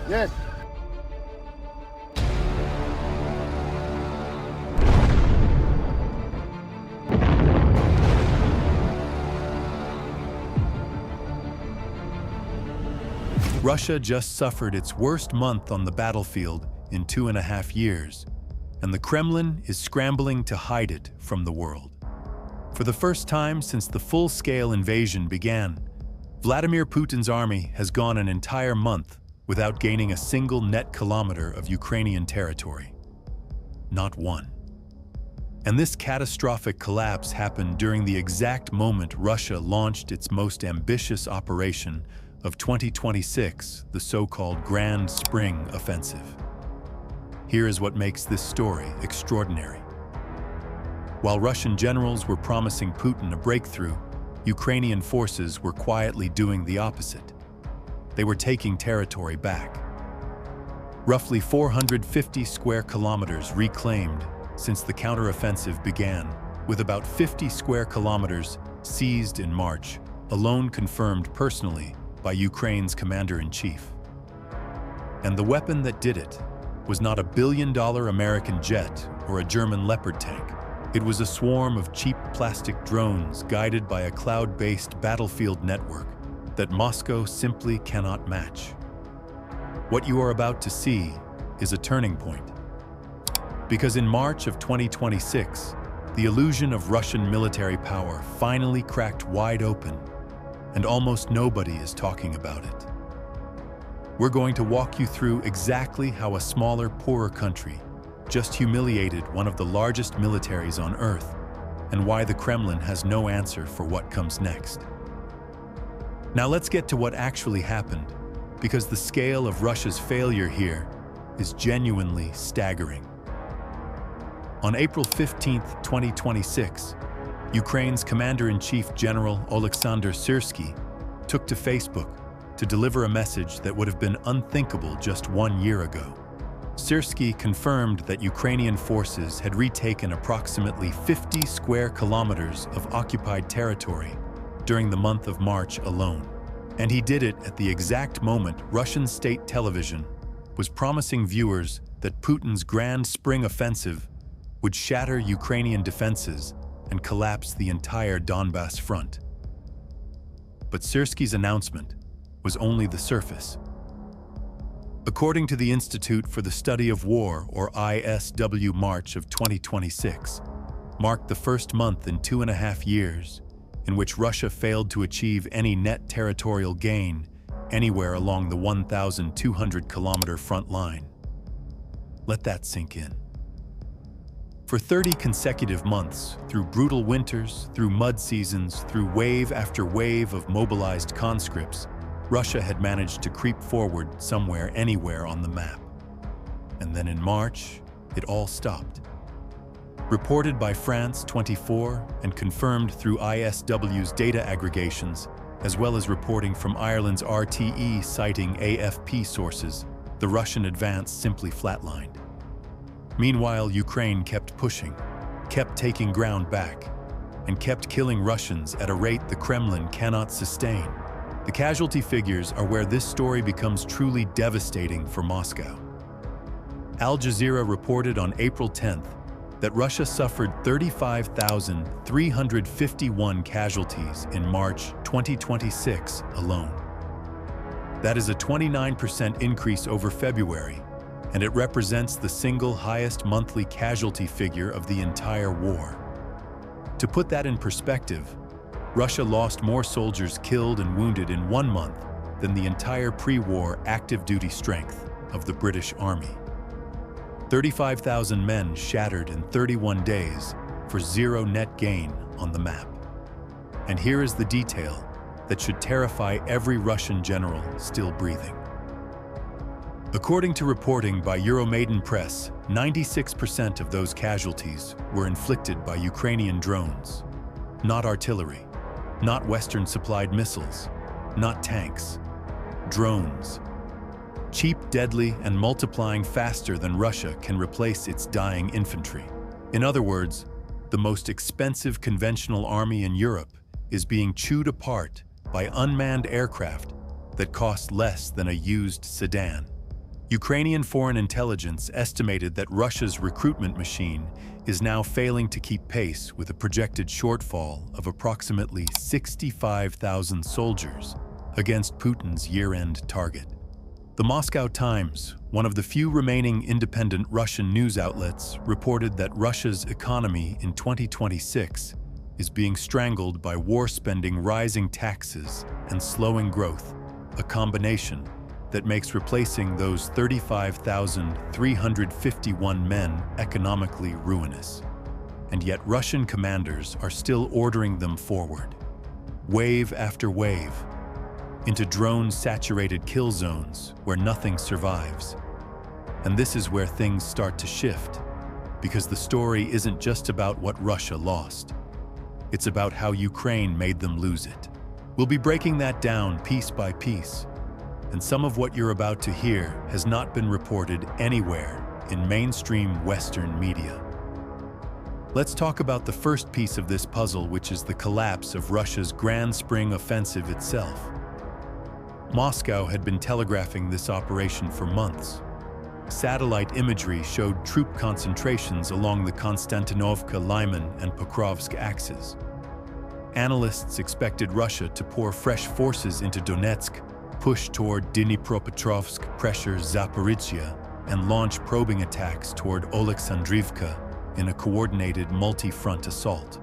Yes. Russia just suffered its worst month on the battlefield in 2.5 years, and the Kremlin is scrambling to hide it from the world. For the first time since the full-scale invasion began, Vladimir Putin's army has gone an entire month without gaining a single net kilometer of Ukrainian territory. Not one. And this catastrophic collapse happened during the exact moment Russia launched its most ambitious operation of 2026, the so-called Grand Spring Offensive. Here is what makes this story extraordinary. While Russian generals were promising Putin a breakthrough, Ukrainian forces were quietly doing the opposite. They were taking territory back. Roughly 450 square kilometers reclaimed since the counteroffensive began, with about 50 square kilometers seized in March, alone confirmed personally by Ukraine's commander-in-chief. And the weapon that did it was not a billion-dollar American jet or a German Leopard tank. It was a swarm of cheap plastic drones guided by a cloud-based battlefield network that Moscow simply cannot match. What you are about to see is a turning point. Because in March of 2026, the illusion of Russian military power finally cracked wide open, and almost nobody is talking about it. We're going to walk you through exactly how a smaller, poorer country just humiliated one of the largest militaries on Earth, and why the Kremlin has no answer for what comes next. Now let's get to what actually happened, because the scale of Russia's failure here is genuinely staggering. On April 15, 2026, Ukraine's Commander-in-Chief General Oleksandr Syrsky took to Facebook to deliver a message that would have been unthinkable just 1 year ago. Syrsky confirmed that Ukrainian forces had retaken approximately 50 square kilometers of occupied territory during the month of March alone. And he did it at the exact moment Russian state television was promising viewers that Putin's Grand Spring Offensive would shatter Ukrainian defenses and collapse the entire Donbass front. But Syrsky's announcement was only the surface. According to the Institute for the Study of War, or ISW, March of 2026 marked the first month in 2.5 years in which Russia failed to achieve any net territorial gain anywhere along the 1,200-kilometer front line. Let that sink in. For 30 consecutive months, through brutal winters, through mud seasons, through wave after wave of mobilized conscripts, Russia had managed to creep forward somewhere, anywhere on the map. And then in March, it all stopped. Reported by France 24 and confirmed through ISW's data aggregations, as well as reporting from Ireland's RTE citing AFP sources, the Russian advance simply flatlined. Meanwhile, Ukraine kept pushing, kept taking ground back, and kept killing Russians at a rate the Kremlin cannot sustain. The casualty figures are where this story becomes truly devastating for Moscow. Al Jazeera reported on April 10th that Russia suffered 35,351 casualties in March 2026 alone. That is a 29% increase over February, and it represents the single highest monthly casualty figure of the entire war. To put that in perspective, Russia lost more soldiers killed and wounded in 1 month than the entire pre-war active duty strength of the British Army. 35,000 men shattered in 31 days for zero net gain on the map. And here is the detail that should terrify every Russian general still breathing. According to reporting by Euromaidan Press, 96% of those casualties were inflicted by Ukrainian drones, not artillery, not Western-supplied missiles, not tanks, drones. Cheap, deadly, and multiplying faster than Russia can replace its dying infantry. In other words, the most expensive conventional army in Europe is being chewed apart by unmanned aircraft that cost less than a used sedan. Ukrainian foreign intelligence estimated that Russia's recruitment machine is now failing to keep pace with a projected shortfall of approximately 65,000 soldiers against Putin's year-end target. The Moscow Times, one of the few remaining independent Russian news outlets, reported that Russia's economy in 2026 is being strangled by war-spending, rising taxes, and slowing growth, a combination that makes replacing those 35,351 men economically ruinous. And yet Russian commanders are still ordering them forward, wave after wave, into drone-saturated kill zones where nothing survives. And this is where things start to shift, because the story isn't just about what Russia lost. It's about how Ukraine made them lose it. We'll be breaking that down piece by piece. And some of what you're about to hear has not been reported anywhere in mainstream Western media. Let's talk about the first piece of this puzzle, which is the collapse of Russia's Grand Spring Offensive itself. Moscow had been telegraphing this operation for months. Satellite imagery showed troop concentrations along the Konstantinovka, Lyman, and Pokrovsk axes. Analysts expected Russia to pour fresh forces into Donetsk, push toward Dnipropetrovsk, pressure Zaporizhzhia, and launch probing attacks toward Oleksandrivka in a coordinated multi-front assault.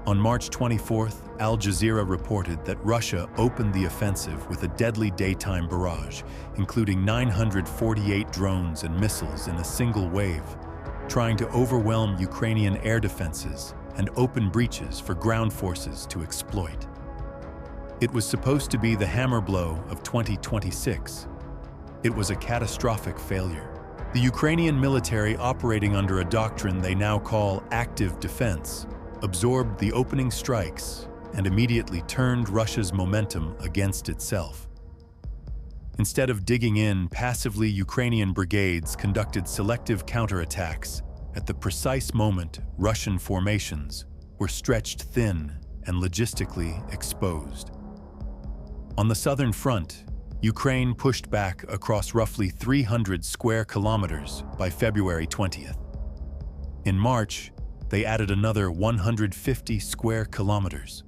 On March 24th, Al Jazeera reported that Russia opened the offensive with a deadly daytime barrage, including 948 drones and missiles in a single wave, trying to overwhelm Ukrainian air defenses and open breaches for ground forces to exploit. It was supposed to be the hammer blow of 2026. It was a catastrophic failure. The Ukrainian military, operating under a doctrine they now call active defense, absorbed the opening strikes and immediately turned Russia's momentum against itself. Instead of digging in, passively Ukrainian brigades conducted selective counterattacks at the precise moment Russian formations were stretched thin and logistically exposed. On the southern front, Ukraine pushed back across roughly 300 square kilometers by February 20th. In March, they added another 150 square kilometers.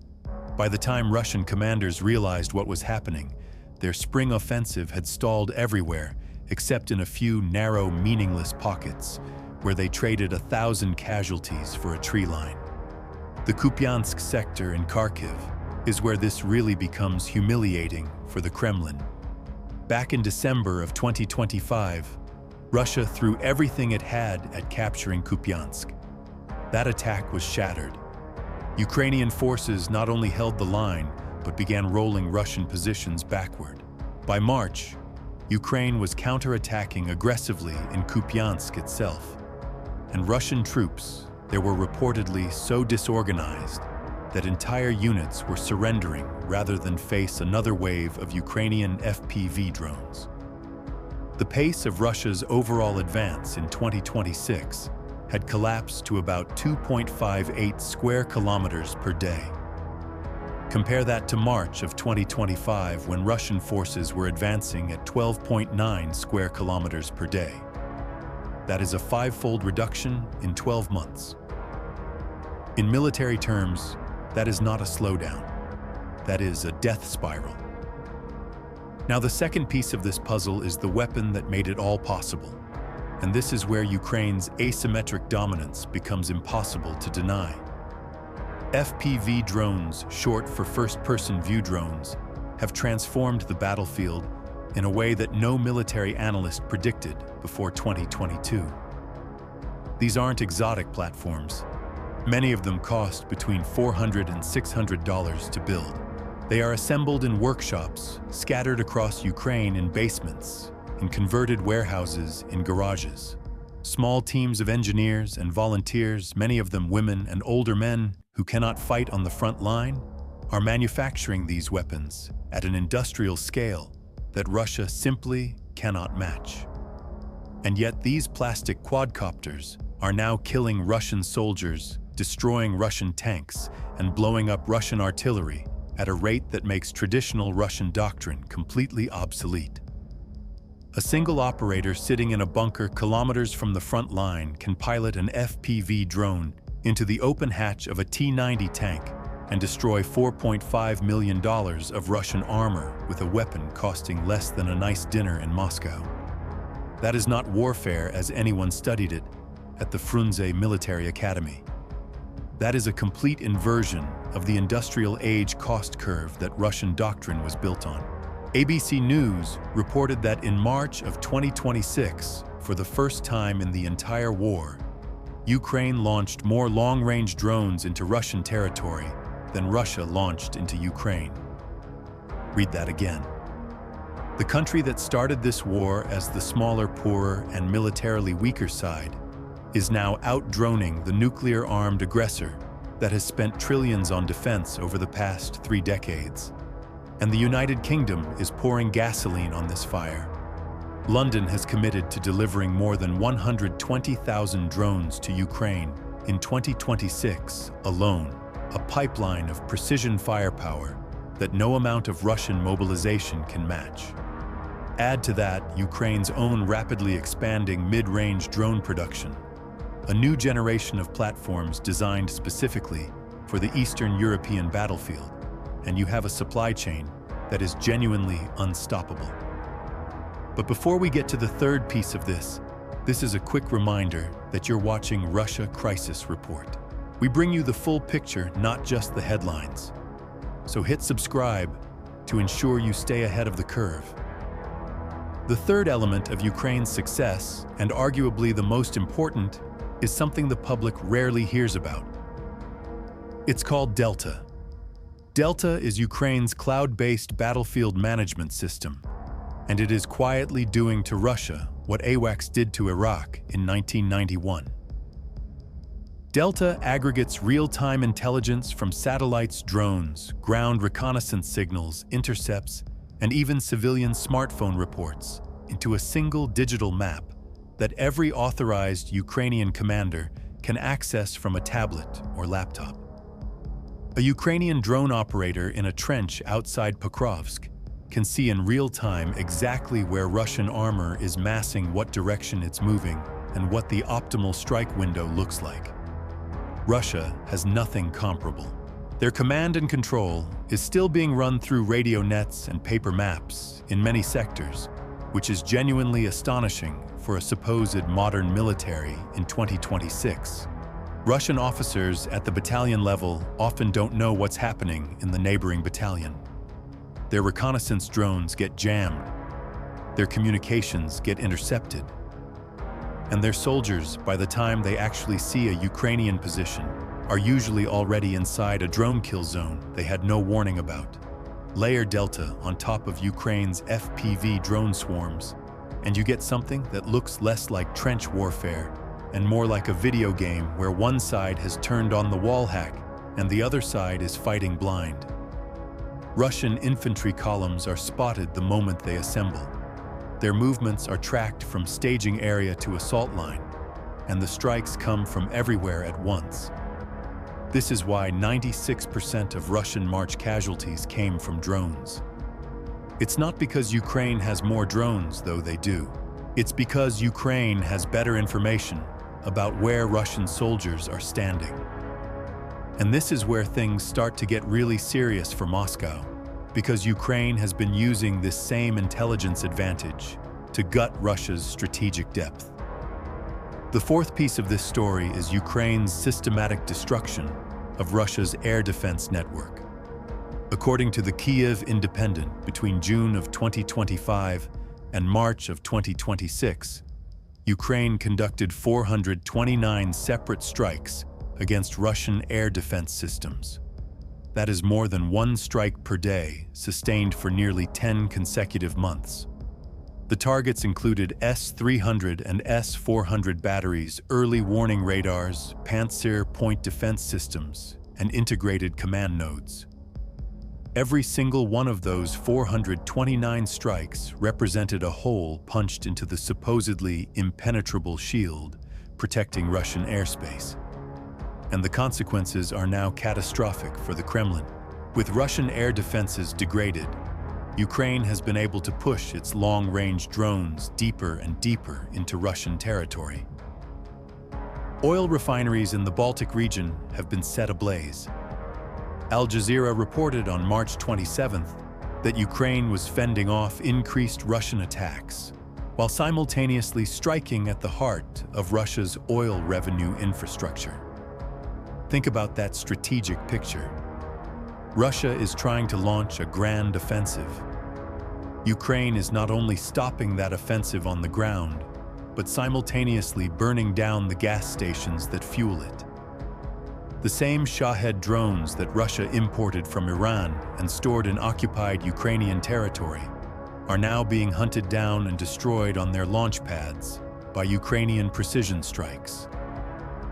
By the time Russian commanders realized what was happening, their spring offensive had stalled everywhere except in a few narrow, meaningless pockets where they traded 1,000 casualties for a tree line. The Kupiansk sector in Kharkiv is where this really becomes humiliating for the Kremlin. Back in December of 2025, Russia threw everything it had at capturing Kupiansk. That attack was shattered. Ukrainian forces not only held the line, but began rolling Russian positions backward. By March, Ukraine was counterattacking aggressively in Kupiansk itself. And Russian troops, they were reportedly so disorganized that entire units were surrendering rather than face another wave of Ukrainian FPV drones. The pace of Russia's overall advance in 2026 had collapsed to about 2.58 square kilometers per day. Compare that to March of 2025, when Russian forces were advancing at 12.9 square kilometers per day. That is a five-fold reduction in 12 months. In military terms, that is not a slowdown. That is a death spiral. Now, the second piece of this puzzle is the weapon that made it all possible. And this is where Ukraine's asymmetric dominance becomes impossible to deny. FPV drones, short for first-person view drones, have transformed the battlefield in a way that no military analyst predicted before 2022. These aren't exotic platforms. Many of them cost between $400 and $600 to build. They are assembled in workshops, scattered across Ukraine in basements, in converted warehouses, in garages. Small teams of engineers and volunteers, many of them women and older men who cannot fight on the front line, are manufacturing these weapons at an industrial scale that Russia simply cannot match. And yet these plastic quadcopters are now killing Russian soldiers, destroying Russian tanks, and blowing up Russian artillery at a rate that makes traditional Russian doctrine completely obsolete. A single operator sitting in a bunker kilometers from the front line can pilot an FPV drone into the open hatch of a T-90 tank and destroy $4.5 million of Russian armor with a weapon costing less than a nice dinner in Moscow. That is not warfare as anyone studied it at the Frunze Military Academy. That is a complete inversion of the industrial age cost curve that Russian doctrine was built on. ABC News reported that in March of 2026, for the first time in the entire war, Ukraine launched more long-range drones into Russian territory than Russia launched into Ukraine. Read that again. The country that started this war as the smaller, poorer, and militarily weaker side is now out-droning the nuclear-armed aggressor that has spent trillions on defense over the past 3 decades. And the United Kingdom is pouring gasoline on this fire. London has committed to delivering more than 120,000 drones to Ukraine in 2026 alone, a pipeline of precision firepower that no amount of Russian mobilization can match. Add to that Ukraine's own rapidly expanding mid-range drone production, a new generation of platforms designed specifically for the Eastern European battlefield, and you have a supply chain that is genuinely unstoppable. But before we get to the third piece of this is a quick reminder that you're watching Russia Crisis Report. We bring you the full picture, not just the headlines. So hit subscribe to ensure you stay ahead of the curve. The third element of Ukraine's success, and arguably the most important, is something the public rarely hears about. It's called Delta. Delta is Ukraine's cloud-based battlefield management system, and it is quietly doing to Russia what AWACS did to Iraq in 1991. Delta aggregates real-time intelligence from satellites, drones, ground reconnaissance signals, intercepts, and even civilian smartphone reports into a single digital map that every authorized Ukrainian commander can access from a tablet or laptop. A Ukrainian drone operator in a trench outside Pokrovsk can see in real time exactly where Russian armor is massing, what direction it's moving, and what the optimal strike window looks like. Russia has nothing comparable. Their command and control is still being run through radio nets and paper maps in many sectors, which is genuinely astonishing for a supposed modern military in 2026. Russian officers at the battalion level often don't know what's happening in the neighboring battalion. Their reconnaissance drones get jammed, their communications get intercepted, and their soldiers, by the time they actually see a Ukrainian position, are usually already inside a drone kill zone they had no warning about. Layer Delta on top of Ukraine's FPV drone swarms, and you get something that looks less like trench warfare and more like a video game where one side has turned on the wall hack and the other side is fighting blind. Russian infantry columns are spotted the moment they assemble. Their movements are tracked from staging area to assault line, and the strikes come from everywhere at once. This is why 96% of Russian March casualties came from drones. It's not because Ukraine has more drones, though they do. It's because Ukraine has better information about where Russian soldiers are standing. And this is where things start to get really serious for Moscow, because Ukraine has been using this same intelligence advantage to gut Russia's strategic depth. The fourth piece of this story is Ukraine's systematic destruction of Russia's air defense network. According to the Kyiv Independent, between June of 2025 and March of 2026, Ukraine conducted 429 separate strikes against Russian air defense systems. That is more than 1 strike per day, sustained for nearly 10 consecutive months. The targets included S-300 and S-400 batteries, early warning radars, Pantsir point defense systems, and integrated command nodes. Every single one of those 429 strikes represented a hole punched into the supposedly impenetrable shield protecting Russian airspace. And the consequences are now catastrophic for the Kremlin. With Russian air defenses degraded, Ukraine has been able to push its long-range drones deeper and deeper into Russian territory. Oil refineries in the Baltic region have been set ablaze. Al Jazeera reported on March 27th that Ukraine was fending off increased Russian attacks, while simultaneously striking at the heart of Russia's oil revenue infrastructure. Think about that strategic picture. Russia is trying to launch a grand offensive. Ukraine is not only stopping that offensive on the ground, but simultaneously burning down the gas stations that fuel it. The same Shahed drones that Russia imported from Iran and stored in occupied Ukrainian territory are now being hunted down and destroyed on their launch pads by Ukrainian precision strikes.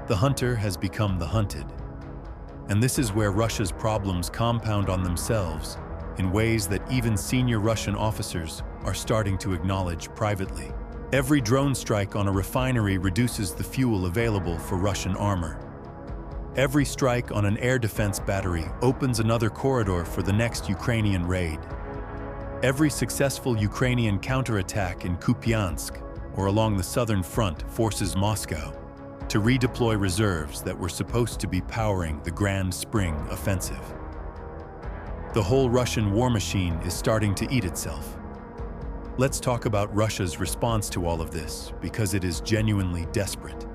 The hunter has become the hunted. And this is where Russia's problems compound on themselves in ways that even senior Russian officers are starting to acknowledge privately. Every drone strike on a refinery reduces the fuel available for Russian armor. Every strike on an air defense battery opens another corridor for the next Ukrainian raid. Every successful Ukrainian counterattack in Kupiansk or along the southern front forces Moscow to redeploy reserves that were supposed to be powering the Grand Spring offensive. The whole Russian war machine is starting to eat itself. Let's talk about Russia's response to all of this, because it is genuinely desperate.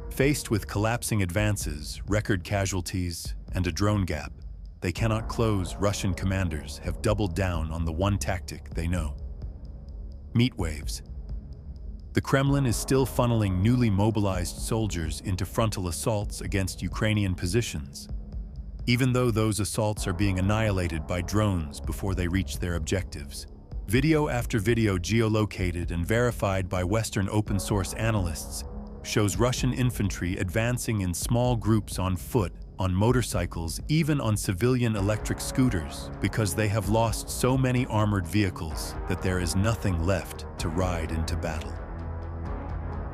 Faced with collapsing advances, record casualties, and a drone gap they cannot close, Russian commanders have doubled down on the one tactic they know: meat waves. The Kremlin is still funneling newly mobilized soldiers into frontal assaults against Ukrainian positions, even though those assaults are being annihilated by drones before they reach their objectives. Video after video geolocated and verified by Western open-source analysts shows Russian infantry advancing in small groups on foot, on motorcycles, even on civilian electric scooters, because they have lost so many armored vehicles that there is nothing left to ride into battle.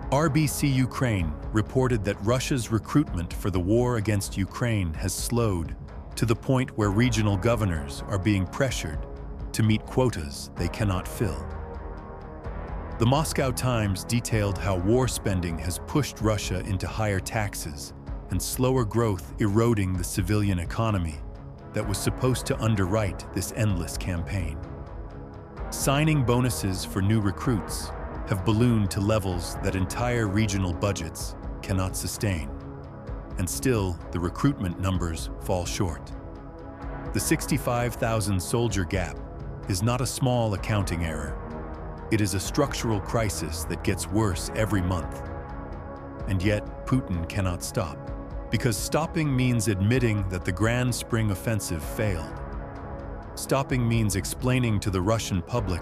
RBC Ukraine reported that Russia's recruitment for the war against Ukraine has slowed to the point where regional governors are being pressured to meet quotas they cannot fill. The Moscow Times detailed how war spending has pushed Russia into higher taxes and slower growth, eroding the civilian economy that was supposed to underwrite this endless campaign. Signing bonuses for new recruits have ballooned to levels that entire regional budgets cannot sustain. And still, the recruitment numbers fall short. The 65,000 soldier gap is not a small accounting error. It is a structural crisis that gets worse every month. And yet, Putin cannot stop, because stopping means admitting that the Grand Spring offensive failed. Stopping means explaining to the Russian public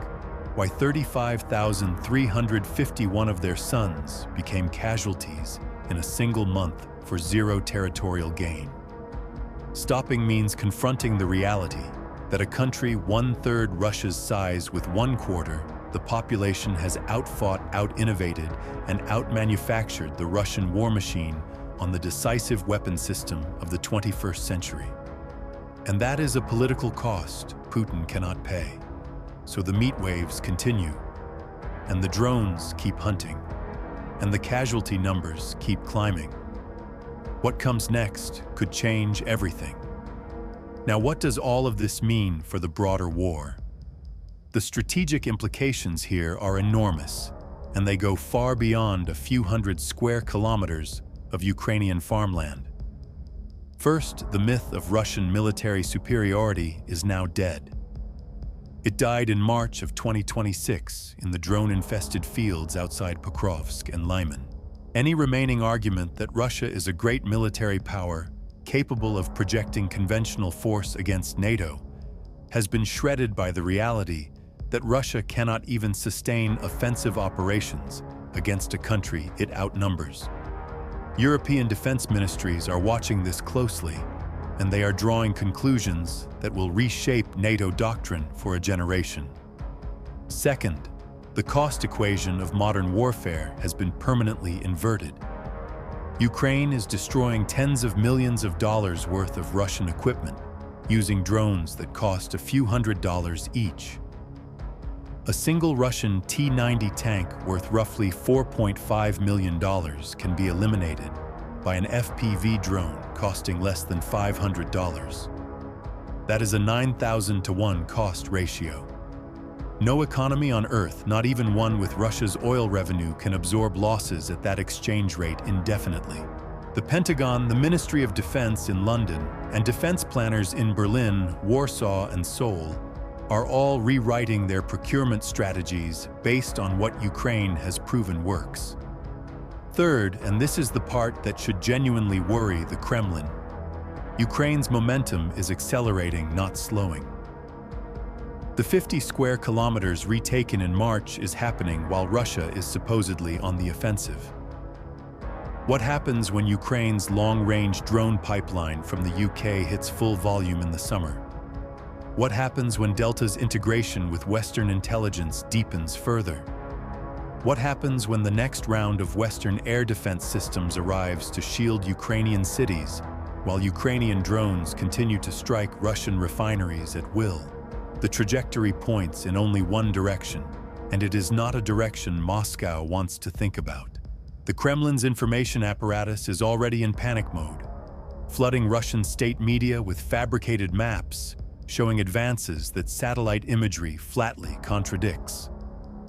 why 35,351 of their sons became casualties in a single month for zero territorial gain. Stopping means confronting the reality that a country one-third Russia's size with 1/4 the population has outfought, out-innovated, and out-manufactured the Russian war machine on the decisive weapon system of the 21st century. And that is a political cost Putin cannot pay. So the meat waves continue, and the drones keep hunting, and the casualty numbers keep climbing. What comes next could change everything. Now, what does all of this mean for the broader war? The strategic implications here are enormous, and they go far beyond a few hundred square kilometers of Ukrainian farmland. First, the myth of Russian military superiority is now dead. It died in March of 2026 in the drone-infested fields outside Pokrovsk and Lyman. Any remaining argument that Russia is a great military power capable of projecting conventional force against NATO has been shredded by the reality that Russia cannot even sustain offensive operations against a country it outnumbers. European defense ministries are watching this closely, and they are drawing conclusions that will reshape NATO doctrine for a generation. Second, the cost equation of modern warfare has been permanently inverted. Ukraine is destroying tens of millions of dollars worth of Russian equipment, using drones that cost a few $100s each. A single Russian T-90 tank worth roughly $4.5 million can be eliminated by an FPV drone costing less than $500. That is a 9,000 to 1 cost ratio. No economy on Earth, not even one with Russia's oil revenue, can absorb losses at that exchange rate indefinitely. The Pentagon, the Ministry of Defense in London, and defense planners in Berlin, Warsaw, and Seoul are all rewriting their procurement strategies based on what Ukraine has proven works. Third, and this is the part that should genuinely worry the Kremlin, Ukraine's momentum is accelerating, not slowing. The 50 square kilometers retaken in March is happening while Russia is supposedly on the offensive. What happens when Ukraine's long-range drone pipeline from the UK hits full volume in the summer? What happens when Delta's integration with Western intelligence deepens further? What happens when the next round of Western air defense systems arrives to shield Ukrainian cities, while Ukrainian drones continue to strike Russian refineries at will? The trajectory points in only one direction, and it is not a direction Moscow wants to think about. The Kremlin's information apparatus is already in panic mode, flooding Russian state media with fabricated maps showing advances that satellite imagery flatly contradicts.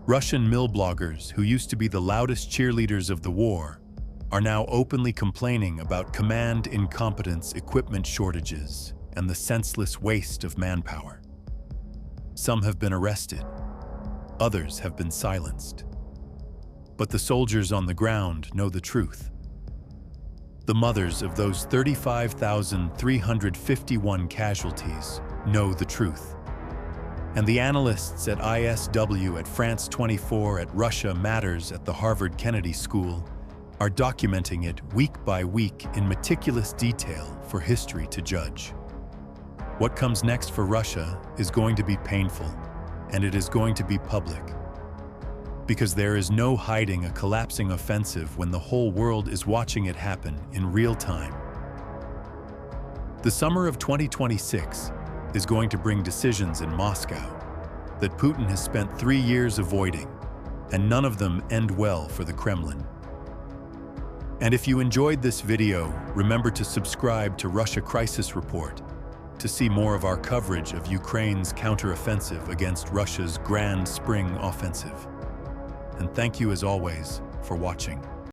Russian mill bloggers, who used to be the loudest cheerleaders of the war, are now openly complaining about command incompetence, equipment shortages, and the senseless waste of manpower. Some have been arrested, others have been silenced. But the soldiers on the ground know the truth. The mothers of those 35,351 casualties know the truth. And the analysts at ISW, at France 24, at Russia Matters, at the Harvard Kennedy School are documenting it week by week in meticulous detail for history to judge. What comes next for Russia is going to be painful, and it is going to be public. Because there is no hiding a collapsing offensive when the whole world is watching it happen in real time. The summer of 2026 is going to bring decisions in Moscow that Putin has spent 3 years avoiding, and none of them end well for the Kremlin. And if you enjoyed this video, remember to subscribe to Russia Crisis Report to see more of our coverage of Ukraine's counteroffensive against Russia's Grand Spring Offensive. And thank you as always for watching.